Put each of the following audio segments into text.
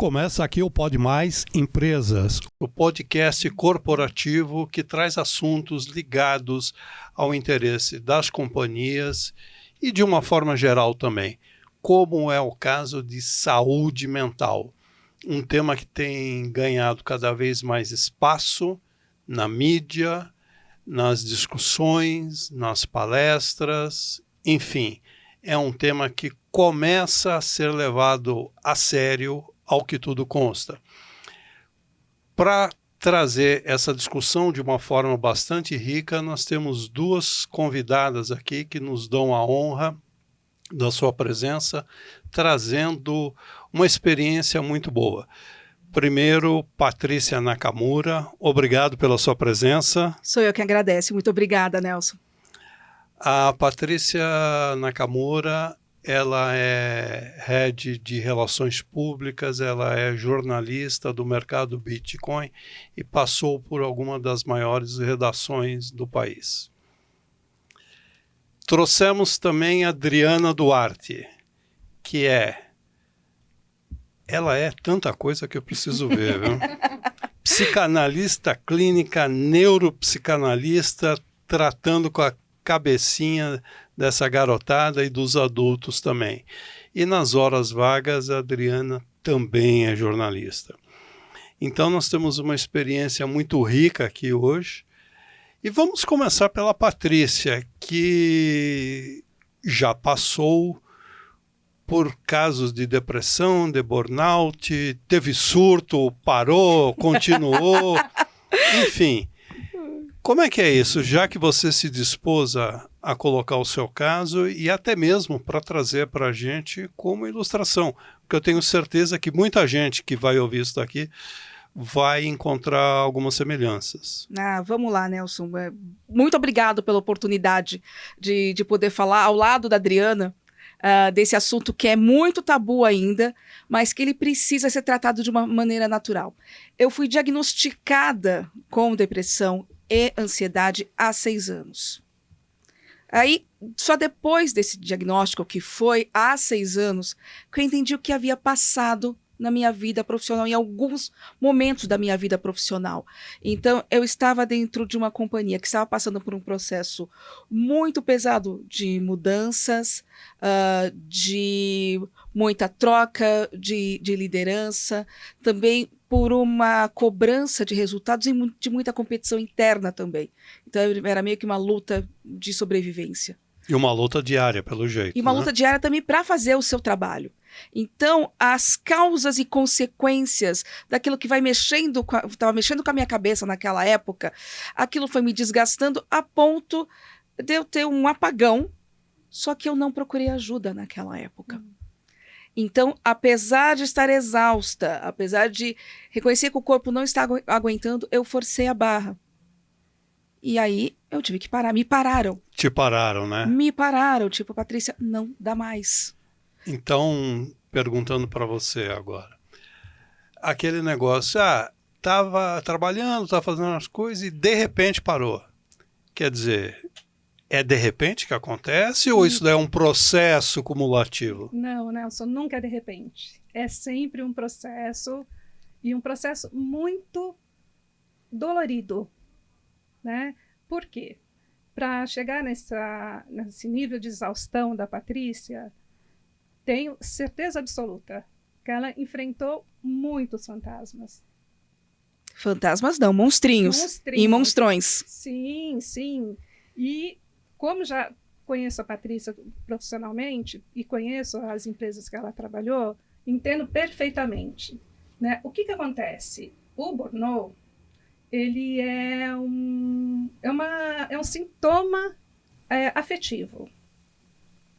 Começa aqui o Pod Mais Empresas, o podcast corporativo que traz assuntos ligados ao interesse das companhias e de uma forma geral também, como é o caso de saúde mental, um tema que tem ganhado cada vez mais espaço na mídia, nas discussões, nas palestras, enfim, é um tema que começa a ser levado a sério, ao que tudo consta. Para trazer essa discussão de uma forma bastante rica, nós temos duas convidadas aqui que nos dão a honra da sua presença, trazendo uma experiência muito boa. Primeiro, Patrícia Nakamura, obrigado pela sua presença. Sou eu que agradeço, muito obrigada, Nelson. A Patrícia Nakamura, ela é head de relações públicas, ela é jornalista do mercado Bitcoin e passou por alguma das maiores redações do país. Trouxemos também a Adriana Duarte, que ela é tanta coisa que eu preciso ver, viu? Psicanalista clínica, neuropsicanalista, tratando com a cabecinha dessa garotada e dos adultos também. E nas horas vagas, a Adriana também é jornalista. Então nós temos uma experiência muito rica aqui hoje. E vamos começar pela Patrícia, que já passou por casos de depressão, de burnout, teve surto, parou, continuou, enfim. Como é que é isso? Já que você se dispôs a colocar o seu caso e até mesmo para trazer para a gente como ilustração, porque eu tenho certeza que muita gente que vai ouvir isso daqui vai encontrar algumas semelhanças. Vamos lá, Nelson. Muito obrigado pela oportunidade de poder falar ao lado da Adriana desse assunto que é muito tabu ainda, mas que ele precisa ser tratado de uma maneira natural. Eu fui diagnosticada com depressão e ansiedade há 6 anos. Aí, só depois desse diagnóstico, que foi há 6 anos, que eu entendi o que havia passado na minha vida profissional, em alguns momentos da minha vida profissional. Então, eu estava dentro de uma companhia que estava passando por um processo muito pesado de mudanças, de muita troca de liderança, também por uma cobrança de resultados e de muita competição interna também. Então, era meio que uma luta de sobrevivência. E uma luta diária, pelo jeito. E uma luta diária também para fazer o seu trabalho. Então, as causas e consequências daquilo que estava mexendo com a minha cabeça naquela época, aquilo foi me desgastando a ponto de eu ter um apagão, só que eu não procurei ajuda naquela época. Então, apesar de estar exausta, apesar de reconhecer que o corpo não está aguentando, eu forcei a barra. E aí, eu tive que parar. Me pararam. Te pararam, né? Me pararam. Tipo, Patrícia, não dá mais. Então, perguntando para você agora. Aquele negócio, estava trabalhando, estava fazendo as coisas e de repente parou. Quer dizer, é de repente que acontece ou isso é um processo cumulativo? Não, Nelson, nunca é de repente. É sempre um processo e um processo muito dolorido, né? Por quê? Para chegar nesse nível de exaustão da Patrícia, tenho certeza absoluta que ela enfrentou muitos fantasmas. Fantasmas não, monstrinhos. E monstrões. Sim, sim. E como já conheço a Patrícia profissionalmente e conheço as empresas que ela trabalhou, entendo perfeitamente, né? O que acontece? O burnout, ele é um sintoma afetivo.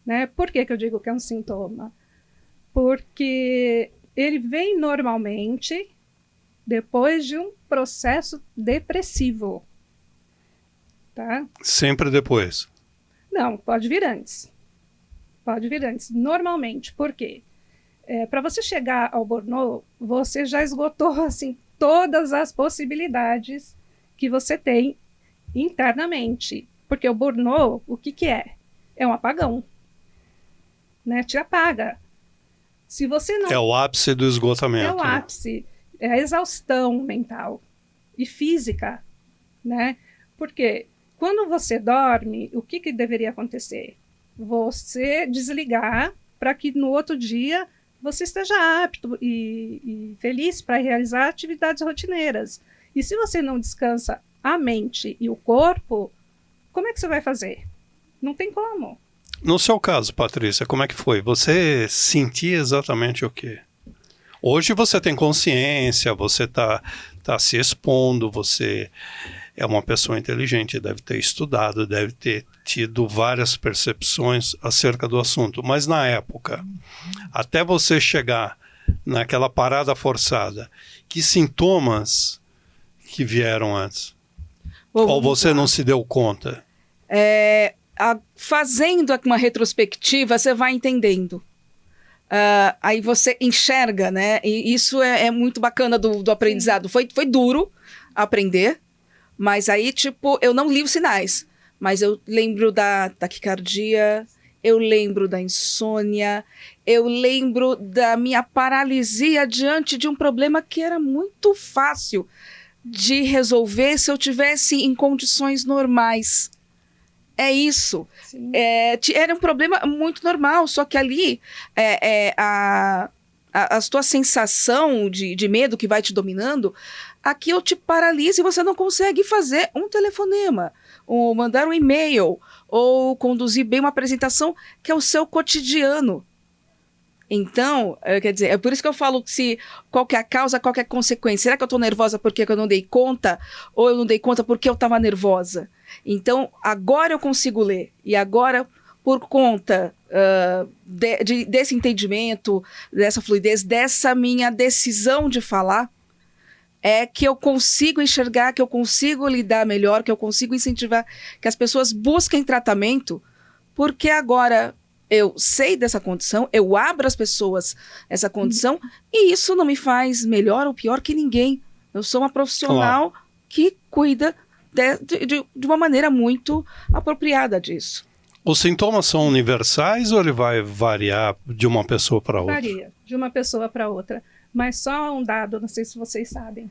Né? Por que eu digo que é um sintoma? Porque ele vem normalmente depois de um processo depressivo. Tá? Sempre depois? Não, pode vir antes. Pode vir antes, normalmente. Por quê? Para você chegar ao burnout, você já esgotou assim, todas as possibilidades que você tem internamente. Porque o burnout, o que é? É um apagão. Né? Te apaga. Se você não... É o ápice do esgotamento. É o ápice, é a exaustão mental e física, né? Porque quando você dorme, o que deveria acontecer? Você desligar para que no outro dia você esteja apto e feliz para realizar atividades rotineiras. E se você não descansa a mente e o corpo, como é que você vai fazer? Não tem como. No seu caso, Patrícia, como é que foi? Você sentia exatamente o quê? Hoje você tem consciência, você está se expondo, você é uma pessoa inteligente, deve ter estudado, deve ter tido várias percepções acerca do assunto. Mas na época, até você chegar naquela parada forçada, que sintomas que vieram antes? Ou você não se deu conta? Fazendo uma retrospectiva, você vai entendendo. Aí você enxerga, né? E isso é muito bacana do aprendizado. Foi duro aprender, mas aí, tipo, eu não li os sinais. Mas eu lembro da taquicardia, eu lembro da insônia, eu lembro da minha paralisia diante de um problema que era muito fácil de resolver se eu tivesse em condições normais. É isso. Era um problema muito normal, só que ali a tua sensação de medo que vai te dominando, aquilo te paralisa e você não consegue fazer um telefonema, ou mandar um e-mail, ou conduzir bem uma apresentação, que é o seu cotidiano. Então, quer dizer, é por isso que eu falo que qual que é a causa, qual que é a consequência. Será que eu estou nervosa porque eu não dei conta? Ou eu não dei conta porque eu estava nervosa? Então, agora eu consigo ler. E agora, por conta desse entendimento, dessa fluidez, dessa minha decisão de falar, é que eu consigo enxergar, que eu consigo lidar melhor, que eu consigo incentivar que as pessoas busquem tratamento, porque agora eu sei dessa condição, eu abro às pessoas essa condição, e isso não me faz melhor ou pior que ninguém. Eu sou uma profissional que cuida de uma maneira muito apropriada disso. Os sintomas são universais ou ele vai variar de uma pessoa para outra? Varia, de uma pessoa para outra. Mas só um dado, não sei se vocês sabem.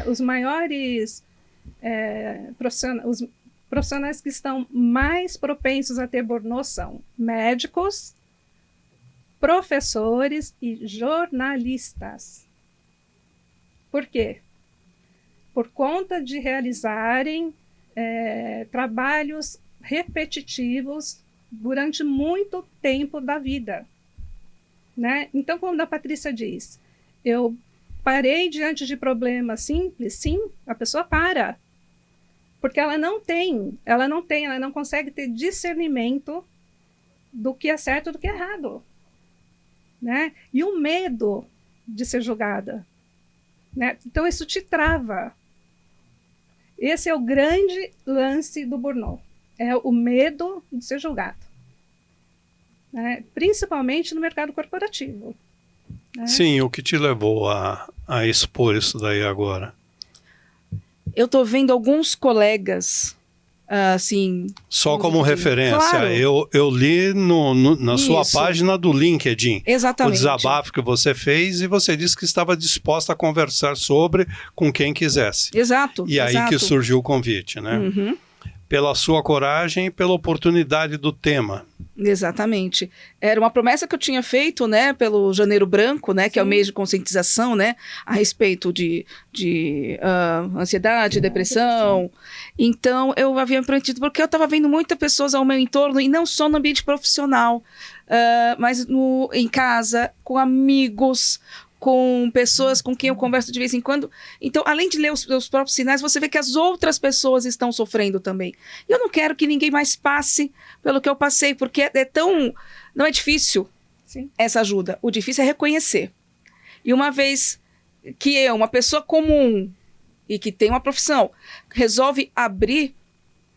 Os maiores profissionais que estão mais propensos a ter burnout são médicos, professores e jornalistas. Por quê? Por conta de realizarem trabalhos repetitivos durante muito tempo da vida. Né? Então, como a Patrícia diz, eu parei diante de problemas simples, sim, a pessoa para. Porque ela não consegue ter discernimento do que é certo e do que é errado. Né? E o medo de ser julgada. Né? Então, isso te trava. Esse é o grande lance do burnout. É o medo de ser julgado. Né? Principalmente no mercado corporativo. Né? Sim, o que te levou a expor isso daí agora? Eu estou vendo alguns colegas, assim... Só como referência, claro. eu li na sua página do LinkedIn. Exatamente. O desabafo que você fez e você disse que estava disposta a conversar sobre com quem quisesse. Exato. E aí que surgiu o convite, né? Uhum. Pela sua coragem e pela oportunidade do tema. Exatamente. Era uma promessa que eu tinha feito, né, pelo Janeiro Branco, né, que é o mês de conscientização, né, a respeito de ansiedade, depressão. Então, eu havia me prometido, porque eu estava vendo muitas pessoas ao meu entorno, e não só no ambiente profissional, mas em casa, com amigos, com pessoas com quem eu converso de vez em quando. Então, além de ler os próprios sinais, você vê que as outras pessoas estão sofrendo também. E eu não quero que ninguém mais passe pelo que eu passei, porque não é difícil. Sim. Essa ajuda. O difícil é reconhecer. E uma vez que uma pessoa comum e que tem uma profissão, resolve abrir,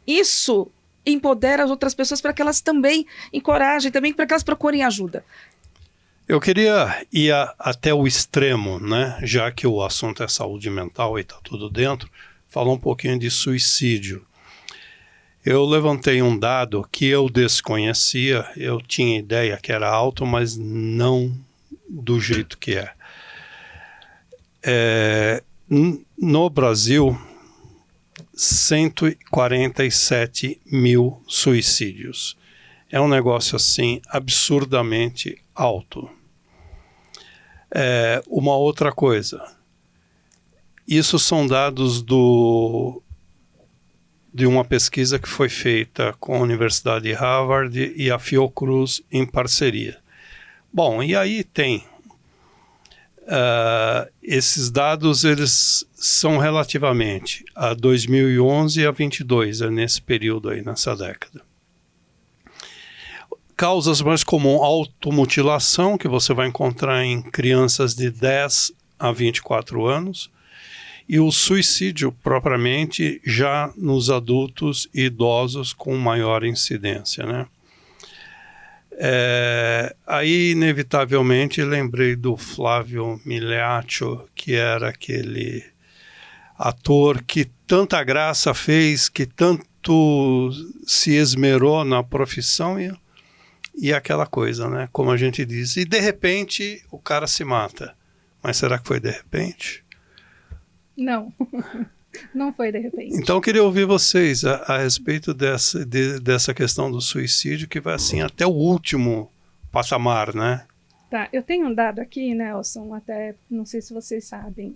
isso empodera as outras pessoas para que elas também encorajem, também para que elas procurem ajuda. Eu queria ir até o extremo, né? Já que o assunto é saúde mental e está tudo dentro, falar um pouquinho de suicídio. Eu levantei um dado que eu desconhecia, eu tinha ideia que era alto, mas não do jeito que é. No Brasil, 147 mil suicídios. É um negócio assim absurdamente alto. Uma outra coisa, isso são dados de uma pesquisa que foi feita com a Universidade de Harvard e a Fiocruz em parceria. Bom, e aí tem esses dados, eles são relativamente a 2011 a 22, nesse período aí, nessa década. Causas mais comuns, automutilação, que você vai encontrar em crianças de 10 a 24 anos, e o suicídio propriamente já nos adultos e idosos com maior incidência, né? Aí, inevitavelmente, lembrei do Flávio Migliaccio, que era aquele ator que tanta graça fez, que tanto se esmerou na profissão e aquela coisa, né? Como a gente diz. E, de repente, o cara se mata. Mas será que foi de repente? Não. Não foi de repente. Então eu queria ouvir vocês a respeito dessa questão do suicídio, que vai assim até o último patamar, né? Tá, eu tenho um dado aqui, Nelson, até não sei se vocês sabem.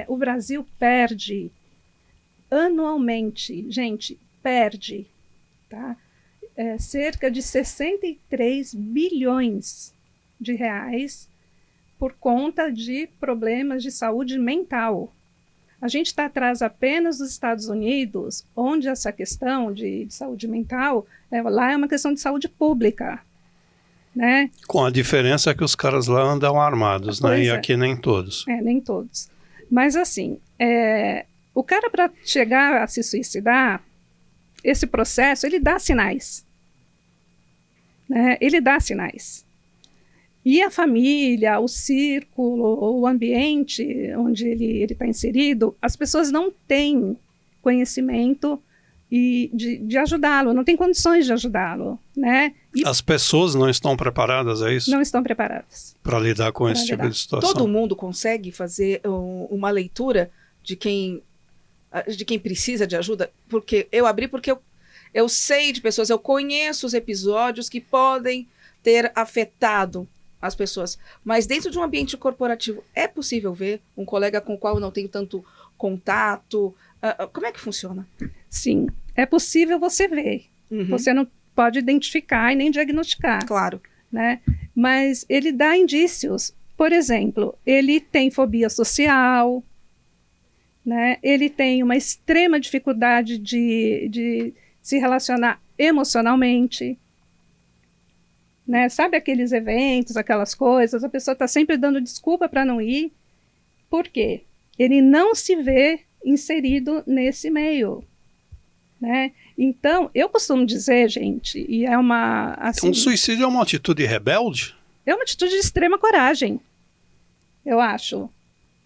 O Brasil perde anualmente, gente, perde, tá? Cerca de 63 bilhões de reais por conta de problemas de saúde mental. A gente está atrás apenas dos Estados Unidos, onde essa questão de saúde mental, lá é uma questão de saúde pública, né? Com a diferença que os caras lá andam armados, né? E aqui nem todos. Nem todos. Mas assim, o cara para chegar a se suicidar, esse processo, ele dá sinais. Né? Ele dá sinais. E a família, o círculo, o ambiente onde ele está inserido, as pessoas não têm conhecimento de ajudá-lo, não têm condições de ajudá-lo, né? As pessoas não estão preparadas, é isso? Não estão preparadas. Para lidar com esse tipo de situação. Todo mundo consegue fazer uma leitura de quem precisa de ajuda? Porque eu sei de pessoas, eu conheço os episódios que podem ter afetado as pessoas, mas dentro de um ambiente corporativo é possível ver um colega com o qual eu não tenho tanto contato? Como é que funciona? Sim, é possível você ver. Uhum. Você não pode identificar e nem diagnosticar. Claro. Né? Mas ele dá indícios. Por exemplo, ele tem fobia social, né? Ele tem uma extrema dificuldade de se relacionar emocionalmente. Né? Sabe aqueles eventos, aquelas coisas, a pessoa está sempre dando desculpa para não ir. Por quê? Ele não se vê inserido nesse meio. Né? Então, eu costumo dizer, gente, e é uma... Assim, um suicídio é uma atitude rebelde? É uma atitude de extrema coragem, eu acho.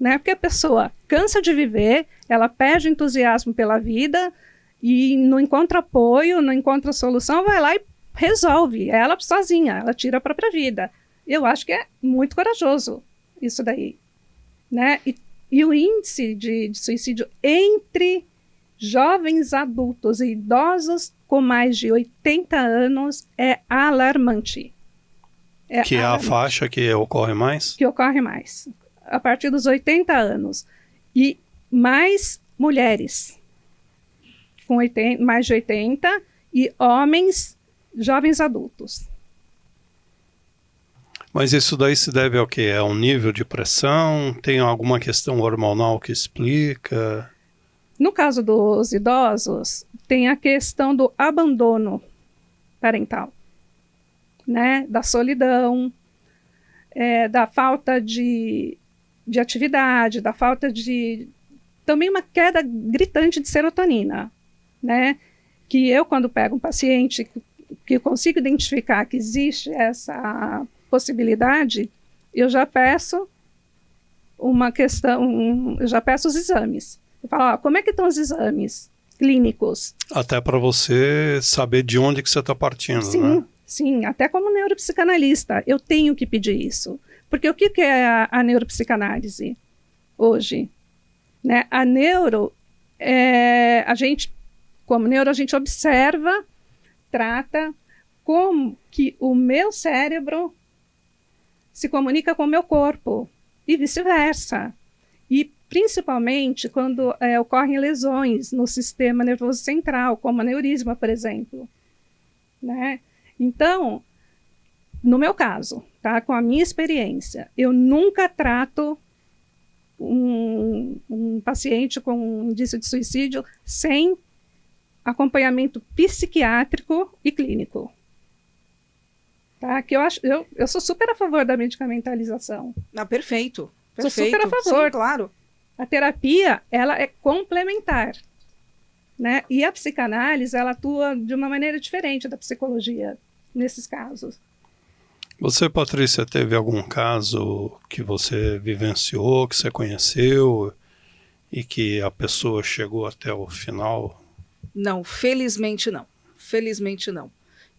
Né? Porque a pessoa cansa de viver, ela perde entusiasmo pela vida e não encontra apoio, não encontra solução, vai lá e resolve, ela sozinha, ela tira a própria vida. Eu acho que é muito corajoso isso daí. Né? E o índice de suicídio entre jovens adultos e idosos com mais de 80 anos é alarmante. Que é a faixa que ocorre mais? Que ocorre mais. A partir dos 80 anos. E mais mulheres com mais de 80 e homens jovens adultos. Mas isso daí se deve ao quê? É um nível de pressão? Tem alguma questão hormonal que explica? No caso dos idosos, tem a questão do abandono parental, né? Da solidão, da falta de atividade, da falta de... Também uma queda gritante de serotonina, né? Que eu, quando pego um paciente que eu consigo identificar que existe essa possibilidade, eu já peço eu já peço os exames. Eu falo, como é que estão os exames clínicos? Até para você saber de onde que você está partindo, sim, né? Sim, até como neuropsicanalista, eu tenho que pedir isso. Porque o que é a neuropsicanálise hoje? Né? A neuro, como neuro, a gente observa, trata como que o meu cérebro se comunica com o meu corpo e vice-versa. E principalmente quando ocorrem lesões no sistema nervoso central, como aneurisma, por exemplo. Né? Então, no meu caso, tá, com a minha experiência, eu nunca trato um paciente com indício de suicídio sem acompanhamento psiquiátrico e clínico. Tá? Que eu sou super a favor da medicamentalização. Perfeito. Sou super a favor. Sim, claro. A terapia, ela é complementar. Né? E a psicanálise, ela atua de uma maneira diferente da psicologia nesses casos. Você, Patrícia, teve algum caso que você vivenciou, que você conheceu e que a pessoa chegou até o final? Não, felizmente não. Felizmente não.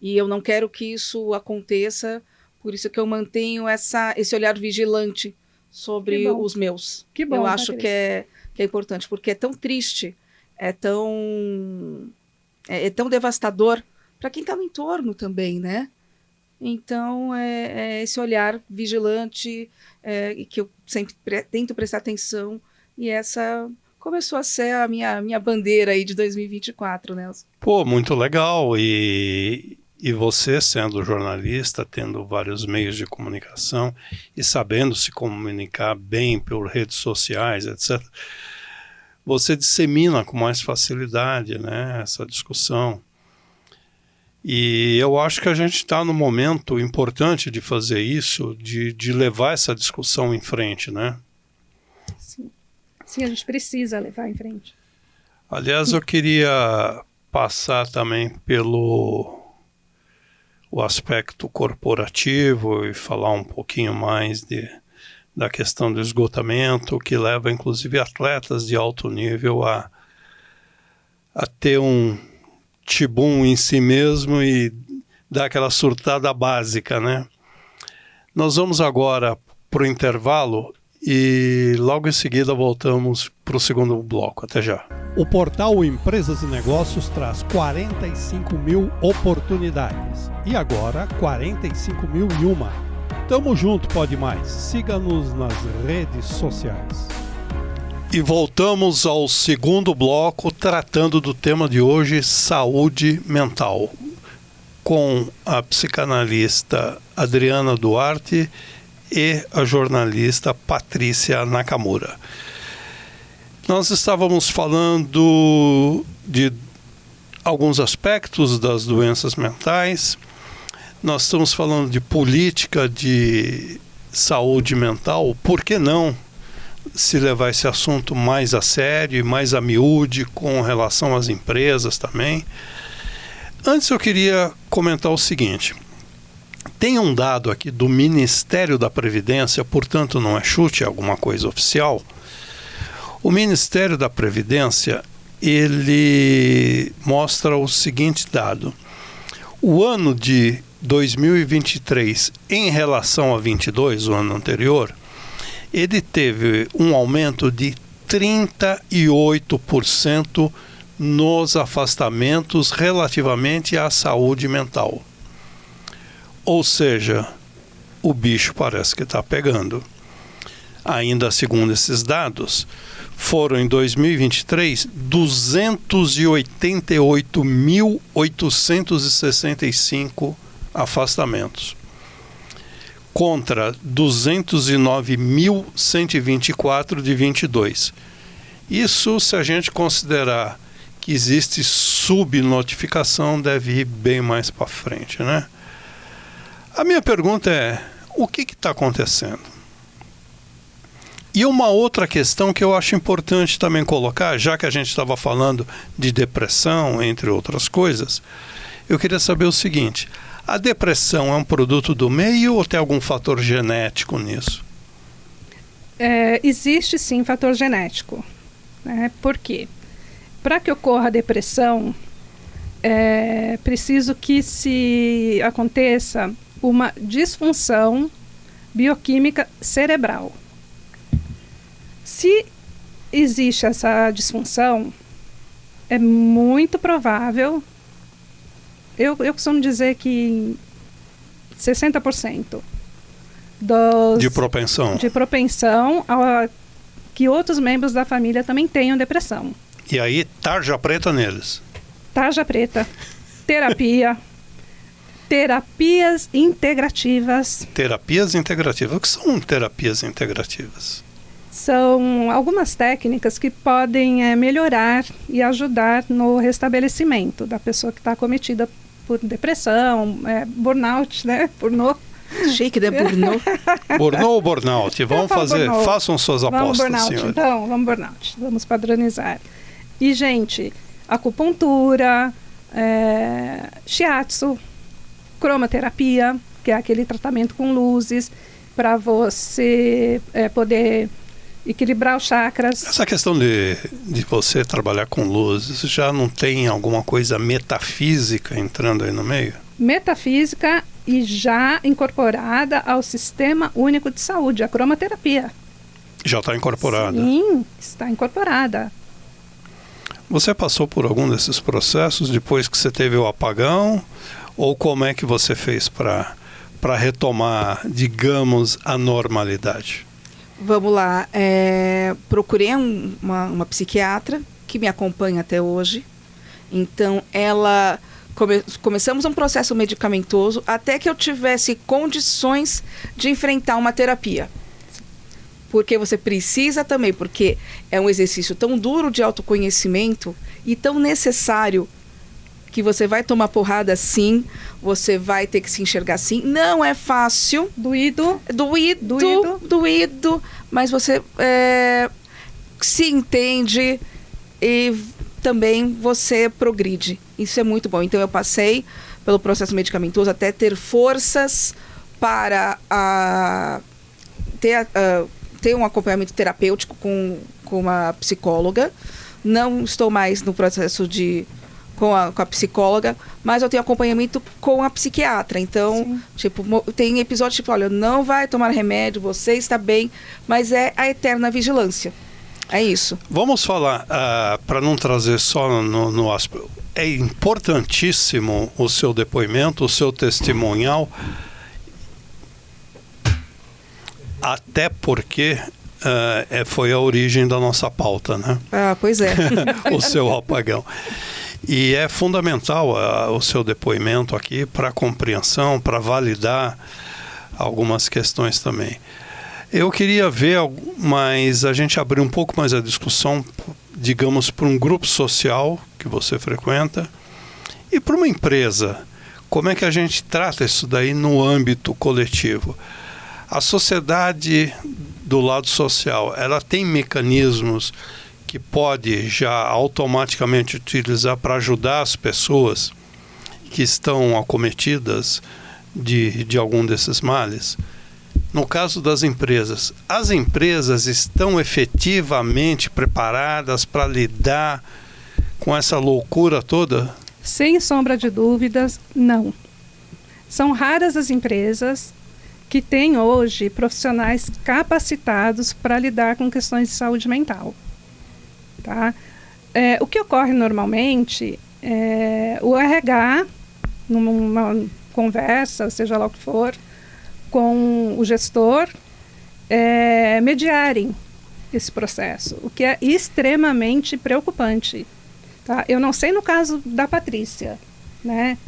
E eu não quero que isso aconteça, por isso que eu mantenho esse olhar vigilante sobre os meus. Que bom, eu acho que é importante, porque é tão triste, é tão devastador para quem está no entorno também, né? Então, é esse olhar vigilante que eu sempre tento prestar atenção, e essa começou a ser a minha bandeira aí de 2024, Nelson. Pô, muito legal. E você, sendo jornalista, tendo vários meios de comunicação e sabendo se comunicar bem por redes sociais, etc., você dissemina com mais facilidade, né, essa discussão. E eu acho que a gente está num momento importante de fazer isso, de levar essa discussão em frente, né? Sim. Sim, a gente precisa levar em frente. Aliás, eu queria passar também pelo o aspecto corporativo e falar um pouquinho mais da questão do esgotamento, que leva inclusive atletas de alto nível a ter um tibum em si mesmo e dar aquela surtada básica, né? Nós vamos agora para o intervalo e logo em seguida voltamos para o segundo bloco. Até já. O portal Empresas e Negócios traz 45 mil oportunidades e agora 45.001. Tamo junto, Pode Mais. Siga-nos nas redes sociais. E voltamos ao segundo bloco, tratando do tema de hoje, saúde mental, com a psicanalista Adriana Duarte e a jornalista Patrícia Nakamura. Nós estávamos falando de alguns aspectos das doenças mentais, nós estamos falando de política de saúde mental, por que não se levar esse assunto mais a sério e mais a miúde com relação às empresas também. Antes eu queria comentar o seguinte, tem um dado aqui do Ministério da Previdência, portanto não é chute, é alguma coisa oficial. O Ministério da Previdência, ele mostra o seguinte dado, o ano de 2023 em relação a 22, o ano anterior, ele teve um aumento de 38% nos afastamentos relativamente à saúde mental. Ou seja, o bicho parece que está pegando. Ainda segundo esses dados, foram em 2023 288.865 afastamentos. Contra 209.124 de 22. Isso, se a gente considerar que existe subnotificação, deve ir bem mais para frente, né? A minha pergunta é, o que está acontecendo? E uma outra questão que eu acho importante também colocar, já que a gente estava falando de depressão, entre outras coisas, eu queria saber o seguinte, a depressão é um produto do meio ou tem algum fator genético nisso? Existe sim fator genético. Né? Por quê? Para que ocorra a depressão, é preciso que se aconteça uma disfunção bioquímica cerebral. Se existe essa disfunção, é muito provável, eu costumo dizer que 60% de propensão que outros membros da família também tenham depressão. E aí, tarja preta neles. Tarja preta, terapia, terapias integrativas. Terapias integrativas. O que são terapias integrativas? São algumas técnicas que podem melhorar e ajudar no restabelecimento da pessoa que está acometida por depressão, burnout, né? Chique, né? Burnout. Burnout ou burnout? Vamos fazer, burnout. Façam suas apostas, burnout, senhor. Então, vamos burnout. Vamos padronizar. E, gente, acupuntura, shiatsu, cromoterapia, que é aquele tratamento com luzes, para você poder equilibrar os chakras. Essa questão de você trabalhar com luzes, já não tem alguma coisa metafísica entrando aí no meio? Metafísica e já incorporada ao Sistema Único de Saúde, a cromoterapia. Já está incorporada? Sim, está incorporada. Você passou por algum desses processos depois que você teve o apagão? Ou como é que você fez para retomar, digamos, a normalidade? Vamos lá. Procurei uma psiquiatra que me acompanha até hoje. Então, ela... Começamos um processo medicamentoso até que eu tivesse condições de enfrentar uma terapia. Porque você precisa também, porque é um exercício tão duro de autoconhecimento e tão necessário que você vai tomar porrada sim, você vai ter que se enxergar sim. Não é fácil. Doído, mas você se entende e também você progride. Isso é muito bom. Então eu passei pelo processo medicamentoso até ter forças para ter um acompanhamento terapêutico com uma psicóloga. Não estou mais no processo com a psicóloga, mas eu tenho acompanhamento com a psiquiatra. Então, tem episódios tipo, olha, não vai tomar remédio, você está bem, mas é a eterna vigilância. É isso. Vamos falar, para não trazer só no aspecto, é importantíssimo o seu depoimento, o seu testemunhal, até porque foi a origem da nossa pauta, né? Pois é. O seu apagão. E é fundamental o seu depoimento aqui para compreensão, para validar algumas questões também. Eu queria ver, mas a gente abrir um pouco mais a discussão, digamos, para um grupo social que você frequenta e para uma empresa. Como é que a gente trata isso daí no âmbito coletivo? A sociedade, do lado social, ela tem mecanismos que pode já automaticamente utilizar para ajudar as pessoas que estão acometidas de algum desses males? No caso das empresas, as empresas estão efetivamente preparadas para lidar com essa loucura toda? Sem sombra de dúvidas, não. São raras as empresas que têm hoje profissionais capacitados para lidar com questões de saúde mental. Tá? O que ocorre normalmente é o RH, numa conversa, seja lá o que for, com o gestor, mediarem esse processo, o que é extremamente preocupante. Tá? Eu não sei no caso da Patrícia, né?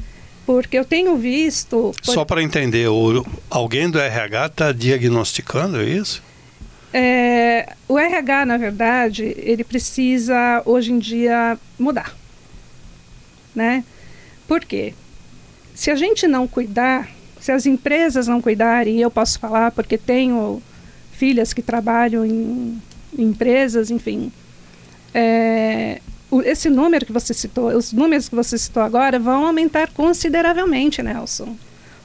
Porque eu tenho visto... Só para entender, alguém do RH está diagnosticando isso? O RH, na verdade, ele precisa, hoje em dia, mudar. Né? Por quê? Se a gente não cuidar, se as empresas não cuidarem, e eu posso falar porque tenho filhas que trabalham em empresas, enfim... esse número que você citou, os números que você citou agora vão aumentar consideravelmente, Nelson.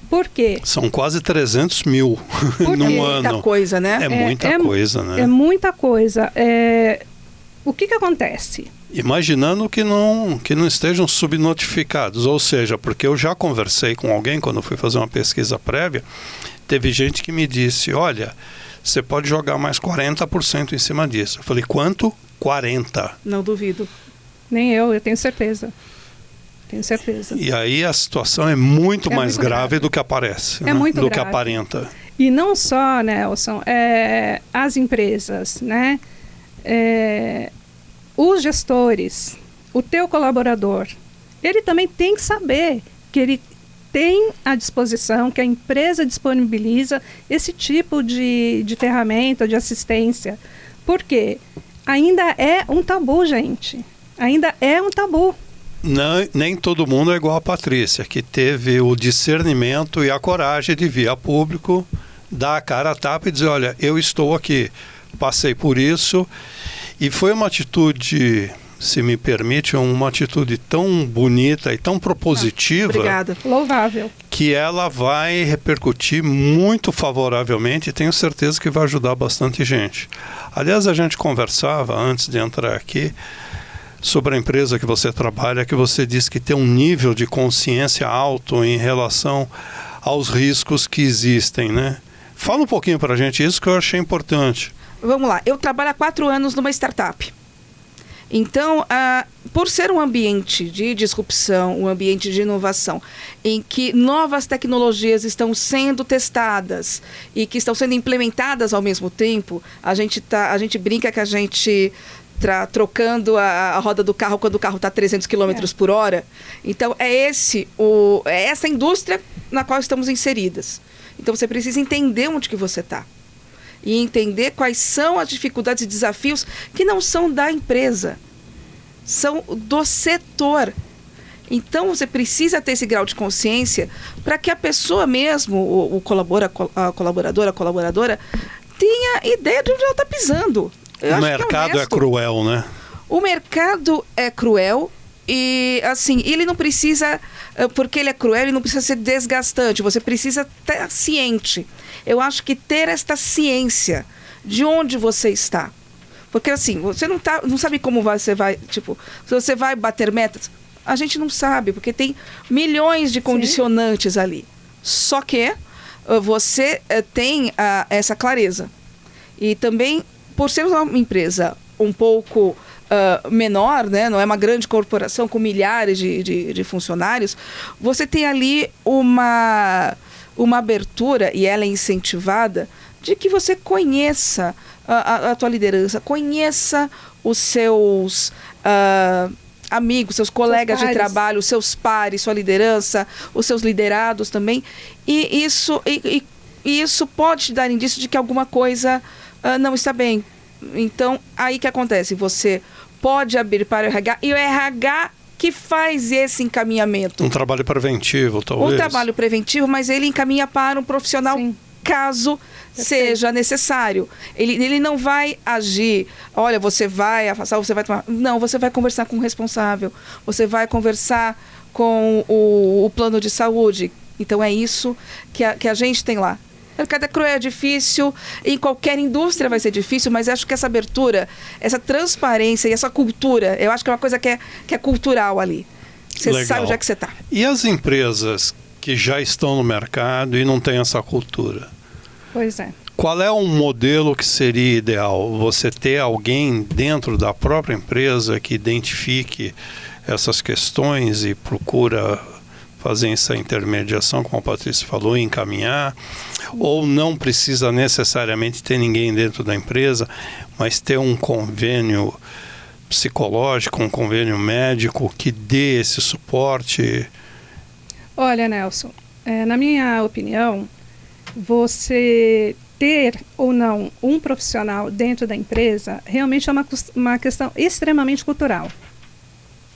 Por quê? São quase 300 mil num ano. É muita coisa, né? É muita coisa, né? É muita coisa. O que acontece? Imaginando que não estejam subnotificados, ou seja, porque eu já conversei com alguém quando fui fazer uma pesquisa prévia, teve gente que me disse, olha, você pode jogar mais 40% em cima disso. Eu falei, quanto? 40%. Não duvido. Nem eu tenho certeza. Tenho certeza. E aí a situação é muito mais grave do que aparece, né? Muito do grave. que aparenta. E não só, Nelson, as empresas, né? Os gestores, o teu colaborador, ele também tem que saber que ele tem à disposição, que a empresa disponibiliza esse tipo de ferramenta, de assistência. Por quê? Ainda é um tabu, gente. Ainda é um tabu. Não, nem todo mundo é igual a Patrícia, que teve o discernimento e a coragem de vir a público, dar a cara a tapa e dizer, olha, eu estou aqui, passei por isso. E foi uma atitude, se me permite, uma atitude tão bonita e tão propositiva. Obrigada. Louvável. Que ela vai repercutir muito favoravelmente e tenho certeza que vai ajudar bastante gente. Aliás, a gente conversava antes de entrar aqui sobre a empresa que você trabalha, que você disse que tem um nível de consciência alto em relação aos riscos que existem, né? Fala um pouquinho para a gente isso que eu achei importante. Vamos lá, eu trabalho há 4 anos numa startup. Então, por ser um ambiente de disrupção, um ambiente de inovação, em que novas tecnologias estão sendo testadas e que estão sendo implementadas ao mesmo tempo, a gente brinca que a gente está trocando a roda do carro quando o carro está a 300 km por hora. Então, é essa indústria na qual estamos inseridas. Então, você precisa entender onde que você está. E entender quais são as dificuldades e desafios que não são da empresa, são do setor. Então, você precisa ter esse grau de consciência para que a pessoa mesmo, a colaboradora, tenha ideia de onde ela está pisando. O mercado é cruel, né? O mercado é cruel e, assim, ele não precisa, porque ele é cruel, ele não precisa ser desgastante. Você precisa estar ciente. Eu acho que ter esta ciência de onde você está. Porque, assim, você não sabe como você vai, tipo, se você vai bater metas, a gente não sabe, porque tem milhões de condicionantes ali. Só que você tem essa clareza. E também, por ser uma empresa um pouco menor, né? Não é uma grande corporação com milhares de funcionários, você tem ali uma abertura, e ela é incentivada, de que você conheça a tua liderança, conheça os seus amigos, seus colegas de trabalho, os seus pares, sua liderança, os seus liderados também. E isso pode te dar indício de que alguma coisa não está bem. Então, aí que acontece? Você pode abrir para o RH, e o RH que faz esse encaminhamento. Um trabalho preventivo, talvez. Um trabalho preventivo, mas ele encaminha para um profissional, caso seja necessário. Ele não vai agir, olha, você vai afastar, você vai tomar... Não, você vai conversar com o responsável, você vai conversar com o plano de saúde. Então, é isso que a gente tem lá. O mercado é cruel, é difícil, em qualquer indústria vai ser difícil, mas acho que essa abertura, essa transparência e essa cultura, eu acho que é uma coisa que é cultural ali. Você sabe onde é que você está. E as empresas que já estão no mercado e não têm essa cultura? Pois é. Qual é um modelo que seria ideal? Você ter alguém dentro da própria empresa que identifique essas questões e procura fazer essa intermediação, como a Patrícia falou, encaminhar, ou não precisa necessariamente ter ninguém dentro da empresa, mas ter um convênio psicológico, um convênio médico que dê esse suporte? Olha, Nelson, na minha opinião, você ter ou não um profissional dentro da empresa realmente é uma questão extremamente cultural,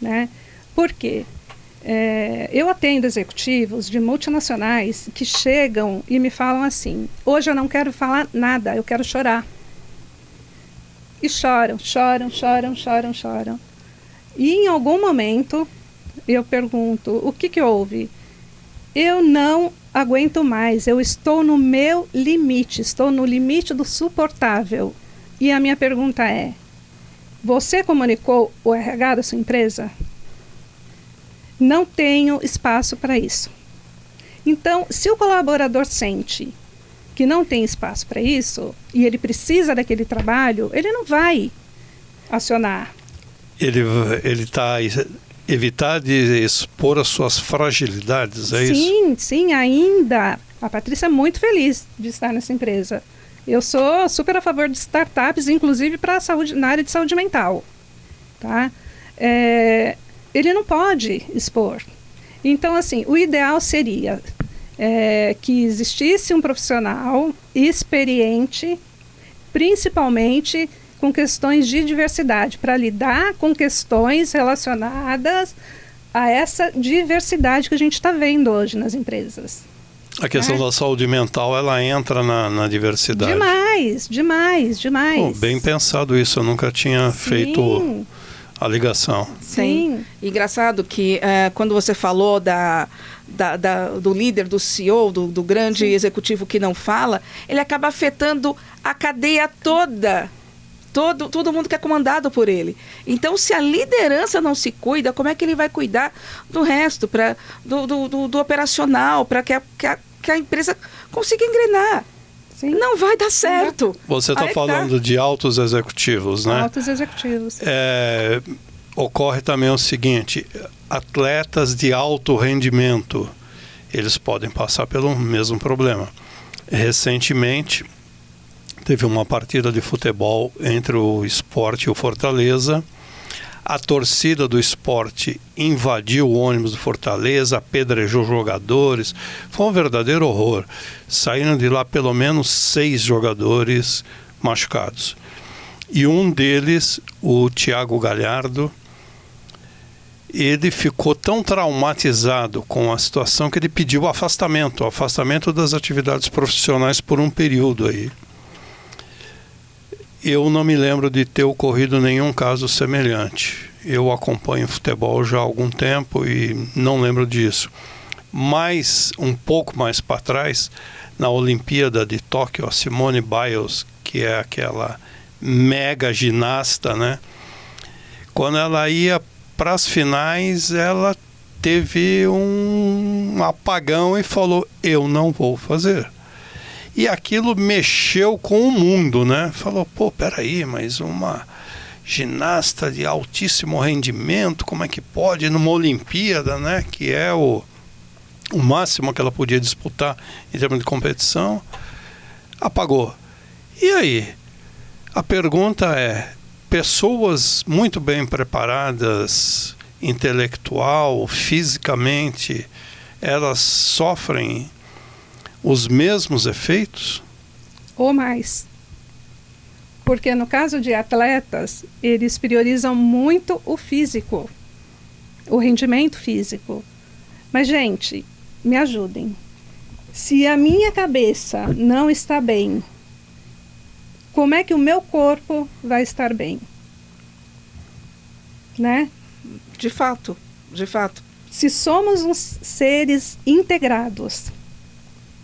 né? Por quê? Eu atendo executivos de multinacionais que chegam e me falam assim: hoje eu não quero falar nada, eu quero chorar. E choram. E em algum momento eu pergunto: o que houve? Eu não aguento mais, eu estou no meu limite, estou no limite do suportável. E a minha pergunta é: você comunicou o RH da sua empresa? Não tenho espaço para isso. Então, se o colaborador sente que não tem espaço para isso, e ele precisa daquele trabalho, ele não vai acionar. Ele está evitar de expor as suas fragilidades, é isso? Sim, ainda. A Patrícia é muito feliz de estar nessa empresa. Eu sou super a favor de startups, inclusive para saúde, na área de saúde mental. Tá? Ele não pode expor. Então, assim, o ideal seria que existisse um profissional experiente, principalmente com questões de diversidade, para lidar com questões relacionadas a essa diversidade que a gente está vendo hoje nas empresas. A questão da saúde mental, ela entra na diversidade. Demais. Pô, bem pensado isso, eu nunca tinha feito a ligação. Sim. Engraçado que quando você falou do líder, do CEO, do grande executivo que não fala, ele acaba afetando a cadeia toda. Todo mundo que é comandado por ele. Então, se a liderança não se cuida, como é que ele vai cuidar do resto, do operacional, para que a empresa consiga engrenar? Sim. Não vai dar certo. Você está falando de altos executivos, né? Altos executivos. Ocorre também o seguinte, atletas de alto rendimento, eles podem passar pelo mesmo problema. Recentemente, teve uma partida de futebol entre o Sport e o Fortaleza. A torcida do Sport invadiu o ônibus do Fortaleza, apedrejou jogadores. Foi um verdadeiro horror. Saíram de lá pelo menos 6 jogadores machucados. E um deles, o Thiago Galhardo, ele ficou tão traumatizado com a situação que ele pediu o afastamento das atividades profissionais por um período aí. Eu não me lembro de ter ocorrido nenhum caso semelhante. Eu acompanho futebol já há algum tempo e não lembro disso. Mas, um pouco mais para trás, na Olimpíada de Tóquio, a Simone Biles, que é aquela mega ginasta, né? Quando ela ia para as finais, ela teve um apagão e falou, eu não vou fazer. E aquilo mexeu com o mundo, né? Falou, pô, peraí, mas uma ginasta de altíssimo rendimento, como é que pode numa Olimpíada, né? Que é o máximo que ela podia disputar em termos de competição, apagou. E aí? A pergunta é, pessoas muito bem preparadas, intelectual, fisicamente, elas sofrem os mesmos efeitos? Ou mais. Porque no caso de atletas, eles priorizam muito o físico, o rendimento físico. Mas, gente, me ajudem. Se a minha cabeça não está bem, como é que o meu corpo vai estar bem? Né? De fato. Se somos uns seres integrados,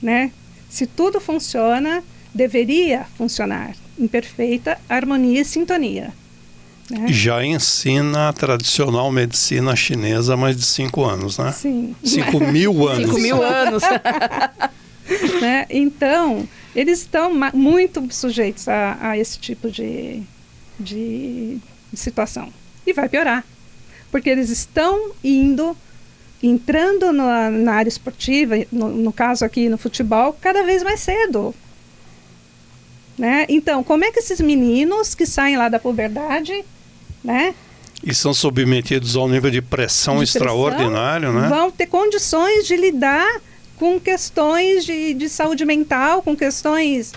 né? Se tudo funciona, deveria funcionar em perfeita harmonia e sintonia. Né? Já ensina a tradicional medicina chinesa há mais de 5 anos, né? Sim. 5.000 anos. 5.000 anos. Né? Então, eles estão muito sujeitos a esse tipo de situação. E vai piorar. Porque eles estão entrando na área esportiva, no caso aqui no futebol, cada vez mais cedo. Né? Então, como é que esses meninos que saem lá da puberdade, né? E são submetidos a um nível de pressão extraordinário, né? Vão ter condições de lidar com questões de saúde mental, com questões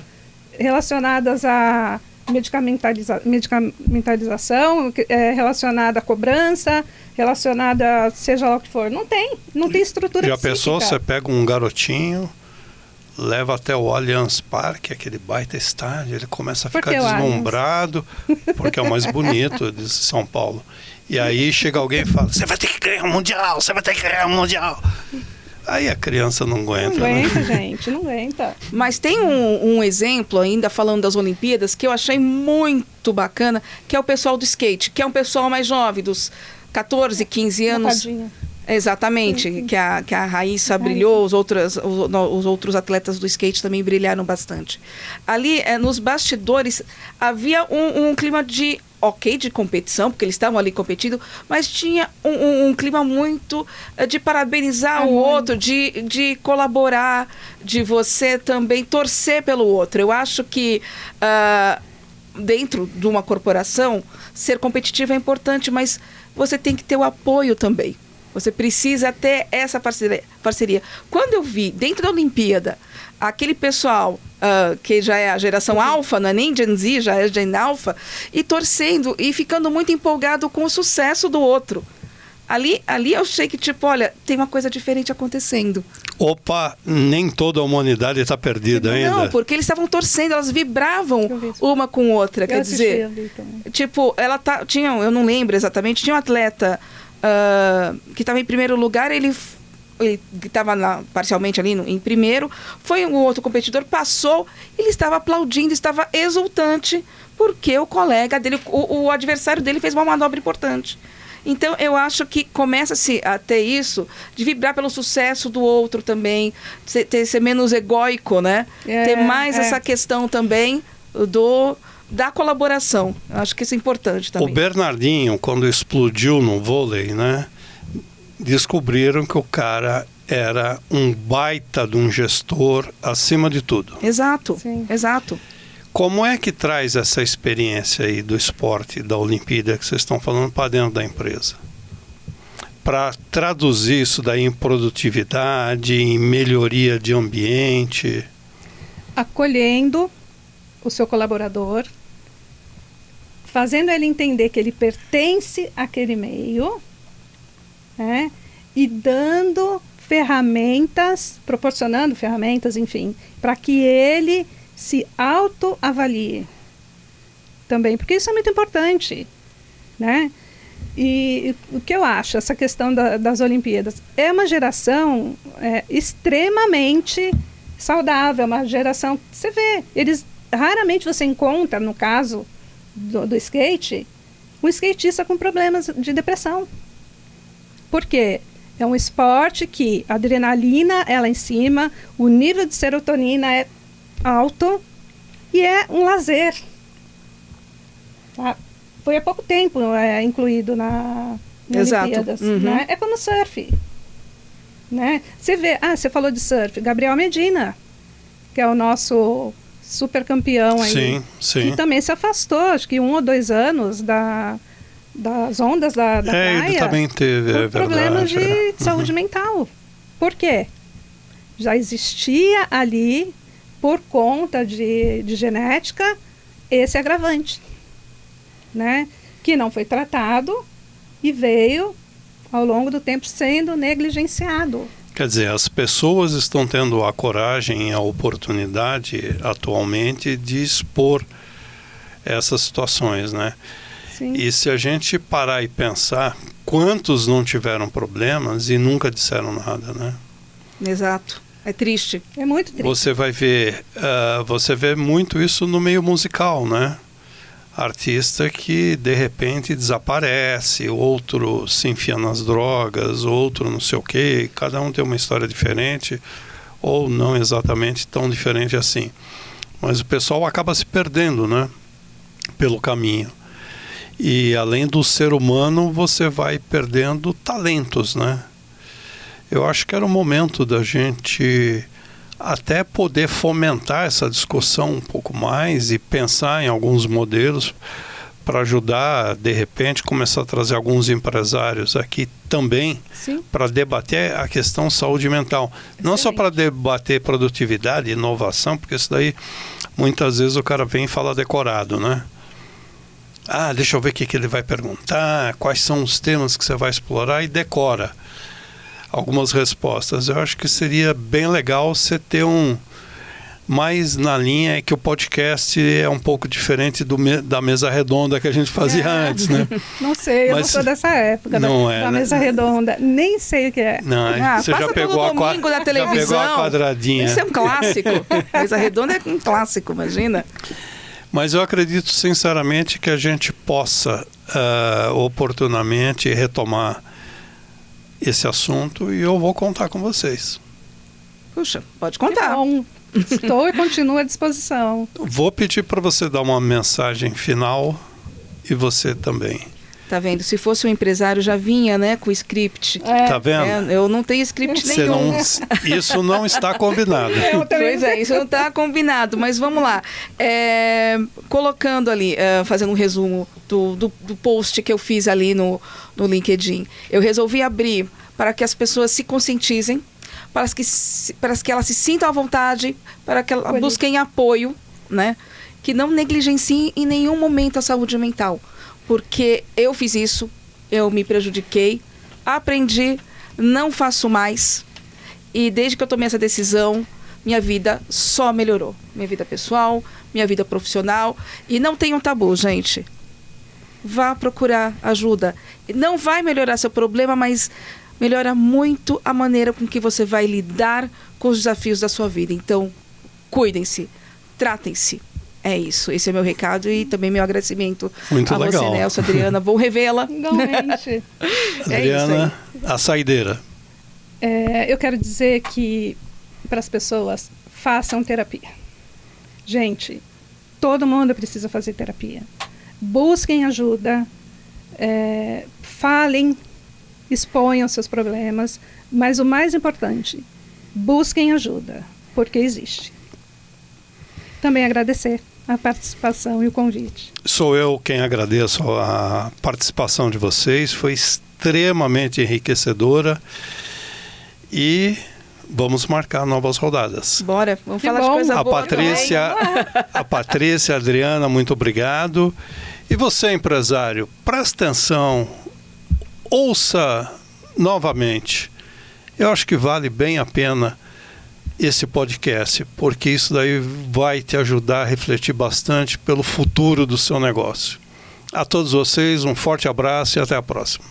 relacionadas à medicamentalização, relacionada à cobrança, relacionada a seja lá o que for. Não tem estrutura Já psíquica. pensou, você pega um garotinho, leva até o Allianz Parque, aquele baita estádio, ele começa a ficar deslumbrado, porque é o mais bonito de São Paulo. E aí chega alguém e fala, você vai ter que ganhar um Mundial, você vai ter que ganhar um Mundial. Aí a criança não aguenta. Não aguenta, né? gente, não aguenta. Mas tem um exemplo, ainda falando das Olimpíadas, que eu achei muito bacana, que é o pessoal do skate, que é um pessoal mais jovem, dos 14, 15 anos. Exatamente, que a Raíssa brilhou, os outros atletas do skate também brilharam bastante. Ali, nos bastidores, havia um clima de competição, porque eles estavam ali competindo, mas tinha um clima muito de parabenizar o outro, de colaborar, de você também torcer pelo outro. Eu acho que dentro de uma corporação, ser competitivo é importante, mas você tem que ter o apoio também. Você precisa ter essa parceria. Quando eu vi, dentro da Olimpíada, aquele pessoal que já é a geração alfa, não é nem Gen Z, já é Gen Alpha, e torcendo e ficando muito empolgado com o sucesso do outro. Ali eu achei que, olha, tem uma coisa diferente acontecendo. Opa, nem toda a humanidade está perdida ainda. Não, porque eles estavam torcendo, elas vibravam uma com outra. Quer dizer, eu não lembro exatamente, tinha um atleta que estava em primeiro lugar, ele estava parcialmente ali em primeiro, foi um outro competidor, passou, ele estava aplaudindo, estava exultante, porque o colega dele, o adversário dele fez uma manobra importante. Então, eu acho que começa-se a ter isso, de vibrar pelo sucesso do outro também, ser menos egóico, né? Ter mais essa questão também da colaboração. Eu acho que isso é importante também. O Bernardinho, quando explodiu no vôlei, né? Descobriram que o cara era um baita de um gestor acima de tudo. Exato, Sim. Exato. Como é que traz essa experiência aí do esporte, da Olimpíada, que vocês estão falando, para dentro da empresa? Para traduzir isso daí em produtividade, em melhoria de ambiente? Acolhendo o seu colaborador, fazendo ele entender que ele pertence àquele meio, né? E dando ferramentas, proporcionando ferramentas, enfim, para que ele se autoavalie também, porque isso é muito importante, né? E o que eu acho, essa questão das Olimpíadas, é uma geração extremamente saudável, uma geração, você vê, raramente você encontra, no caso do skate, um skatista com problemas de depressão. Por quê? É um esporte que a adrenalina é lá em cima, o nível de serotonina é alto e é um lazer. Tá? Foi há pouco tempo incluído na Olimpíadas. Uhum. Né? É como surf. Né? Você vê, você falou de surf, Gabriel Medina, que é o nosso super campeão aí, sim. que também se afastou, acho que 1 ou 2 anos das ondas da praia. Ele também teve, por problemas de saúde mental. Por quê? Já existia ali, por conta de genética, esse agravante, né? Que não foi tratado e veio, ao longo do tempo, sendo negligenciado. Quer dizer, as pessoas estão tendo a coragem e a oportunidade, atualmente, de expor essas situações, né? Sim. E se a gente parar e pensar, quantos não tiveram problemas e nunca disseram nada, né? Exato. É triste. É muito triste. Você vai ver, você vê muito isso no meio musical, né? Artista que de repente desaparece, outro se enfia nas drogas, outro não sei o quê, cada um tem uma história diferente, ou não exatamente tão diferente assim. Mas o pessoal acaba se perdendo, né? Pelo caminho. E além do ser humano, você vai perdendo talentos, né? Eu acho que era o momento da gente até poder fomentar essa discussão um pouco mais e pensar em alguns modelos para ajudar, de repente, começar a trazer alguns empresários aqui também para debater a questão saúde mental. Excelente. Não só para debater produtividade e inovação, porque isso daí muitas vezes o cara vem e fala decorado, né? Deixa eu ver o que ele vai perguntar, quais são os temas que você vai explorar e decora algumas respostas. Eu acho que seria bem legal você ter mais na linha que o podcast é um pouco diferente da mesa redonda que a gente fazia antes, né? Não sei, eu não sou dessa época da mesa redonda, nem sei o que é. Não, você já pegou da televisão. Já pegou a quadradinha. Isso é um clássico. Mesa redonda é um clássico, imagina. Mas eu acredito sinceramente que a gente possa oportunamente retomar esse assunto e eu vou contar com vocês. Puxa, pode Que contar. bom. Estou e continuo à disposição. Vou pedir para você dar uma mensagem final e você também. Tá vendo? Se fosse um empresário, já vinha, né, com o script. Tá vendo? Eu não tenho script Você nenhum. isso não está combinado. Pois é, isso não está combinado, mas vamos lá. Colocando ali, fazendo um resumo do post que eu fiz ali no LinkedIn. Eu resolvi abrir para que as pessoas se conscientizem, para que elas se sintam à vontade, para que elas busquem apoio, né? Que não negligenciem em nenhum momento a saúde mental. Porque eu fiz isso, eu me prejudiquei, aprendi, não faço mais. E desde que eu tomei essa decisão, minha vida só melhorou. Minha vida pessoal, minha vida profissional. E não tem um tabu, gente. Vá procurar ajuda. Não vai melhorar seu problema, mas melhora muito a maneira com que você vai lidar com os desafios da sua vida. Então, cuidem-se, tratem-se. É isso, esse é meu recado e também meu agradecimento Muito a legal. você, Nelson, Adriana. Vou revê-la. Igualmente. Adriana, a saideira. Eu quero dizer que para as pessoas, façam terapia. Gente, todo mundo precisa fazer terapia. Busquem ajuda, falem, exponham seus problemas, mas o mais importante, busquem ajuda, porque existe. Também agradecer a participação e o convite. Sou eu quem agradeço a participação de vocês, foi extremamente enriquecedora e vamos marcar novas rodadas. Bora, vamos Que falar de bom. coisa A boa Patrícia, a Adriana, muito obrigado. E você, empresário, presta atenção, ouça novamente. Eu acho que vale bem a pena esse podcast, porque isso daí vai te ajudar a refletir bastante pelo futuro do seu negócio. A todos vocês, um forte abraço e até a próxima.